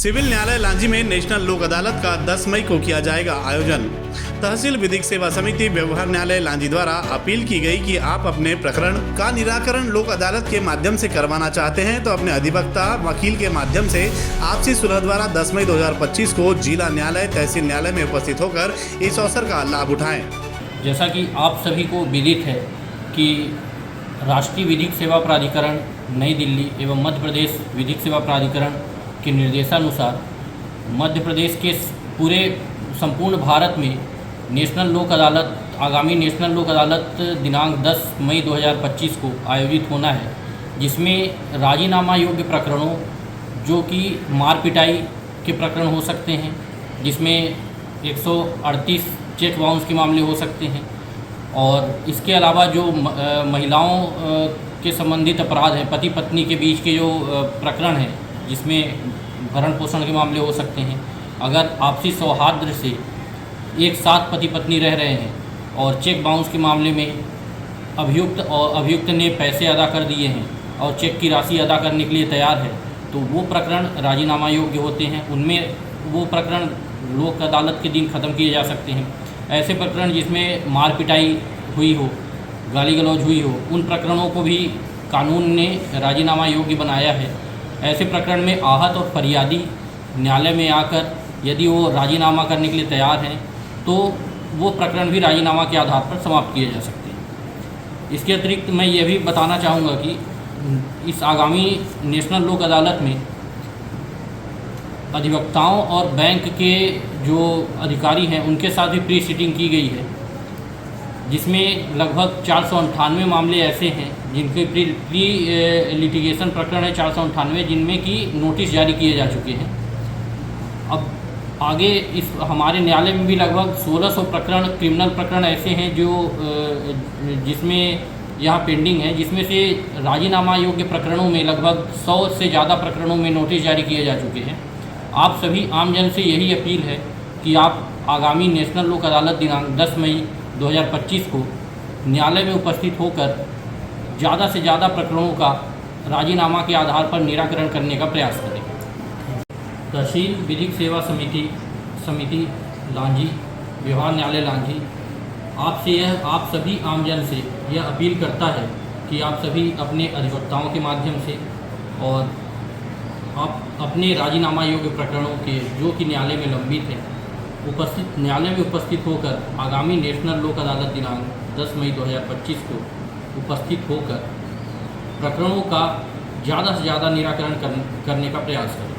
Civil न्यायालय लांजी में national लोक अदालत का 10 मई को किया जाएगा आयोजन। तहसील विधिक सेवा समिति व्यवहार न्यायालय लांजी द्वारा अपील की गई कि आप अपने प्रकरण का निराकरण लोक अदालत के माध्यम से करवाना चाहते हैं तो अपने अधिवक्ता वकील के माध्यम से आपसी सुलह द्वारा 10 मई 2025 को जिला न्यायालय तहसील न्यायालय में उपस्थित होकर इस अवसर का लाभ उठाएं। जैसा कि आप सभी को विदित है कि राष्ट्रीय विधिक सेवा प्राधिकरण नई दिल्ली एवं मध्य प्रदेश विधिक सेवा प्राधिकरण के निर्देशानुसार मध्य प्रदेश के पूरे संपूर्ण भारत में नेशनल लोक अदालत आगामी नेशनल लोक अदालत दिनांक 10 मई 2025 को आयोजित होना है, जिसमें राजीनामा योग्य प्रकरणों जो कि मार पिटाई के प्रकरण हो सकते हैं, जिसमें 138 चेक बाउंस के मामले हो सकते हैं, और इसके अलावा जो महिलाओं के संबंधित अपराध हैं, पति पत्नी के बीच के जो प्रकरण हैं जिसमें भरण पोषण के मामले हो सकते हैं। अगर आपसी सौहार्द से एक साथ पति पत्नी रह रहे हैं और चेक बाउंस के मामले में अभियुक्त ने पैसे अदा कर दिए हैं और चेक की राशि अदा करने के लिए तैयार है, तो वो प्रकरण राजीनामा योग्य होते हैं। उनमें वो प्रकरण लोक अदालत के दिन ख़त्म किए जा सकते हैं। ऐसे प्रकरण जिसमें मार पिटाई हुई हो, गाली गलौज हुई हो, उन प्रकरणों को भी कानून ने राजीनामा योग्य बनाया है। ऐसे प्रकरण में आहत और फरियादी न्यायालय में आकर यदि वो राजीनामा करने के लिए तैयार हैं तो वो प्रकरण भी राजीनामा के आधार पर समाप्त किए जा सकते हैं। इसके अतिरिक्त मैं ये भी बताना चाहूँगा कि इस आगामी नेशनल लोक अदालत में अधिवक्ताओं और बैंक के जो अधिकारी हैं उनके साथ भी प्री सीटिंग की गई है, जिसमें लगभग 498 मामले ऐसे हैं जिनके प्री लिटिगेशन प्रकरण है 498, जिनमें कि नोटिस जारी किए जा चुके हैं। अब आगे इस हमारे न्यायालय में भी लगभग 1600 प्रकरण क्रिमिनल प्रकरण ऐसे हैं जो जिसमें यहाँ पेंडिंग है, जिसमें से राजीनामा योग्य प्रकरणों में लगभग 100 से ज़्यादा प्रकरणों में नोटिस जारी किए जा चुके हैं। आप सभी आमजन से यही अपील है कि आप आगामी नेशनल लोक अदालत दिनांक 10 मई 2025 को न्यायालय में उपस्थित होकर ज़्यादा से ज़्यादा प्रकरणों का राजीनामा के आधार पर निराकरण करने का प्रयास करें। तहसील विधिक सेवा समिति लांजी व्यवहार न्यायालय लांजी आप सभी आमजन से यह अपील करता है कि आप सभी अपने अधिवक्ताओं के माध्यम से और आप अपने राजीनामा योग्य प्रकरणों के जो कि न्यायालय में लंबित हैं न्यायालय में उपस्थित होकर आगामी नेशनल लोक अदालत दिनांक 10 मई 2025 को उपस्थित होकर प्रकरणों का ज़्यादा से ज़्यादा निराकरण करने का प्रयास करें।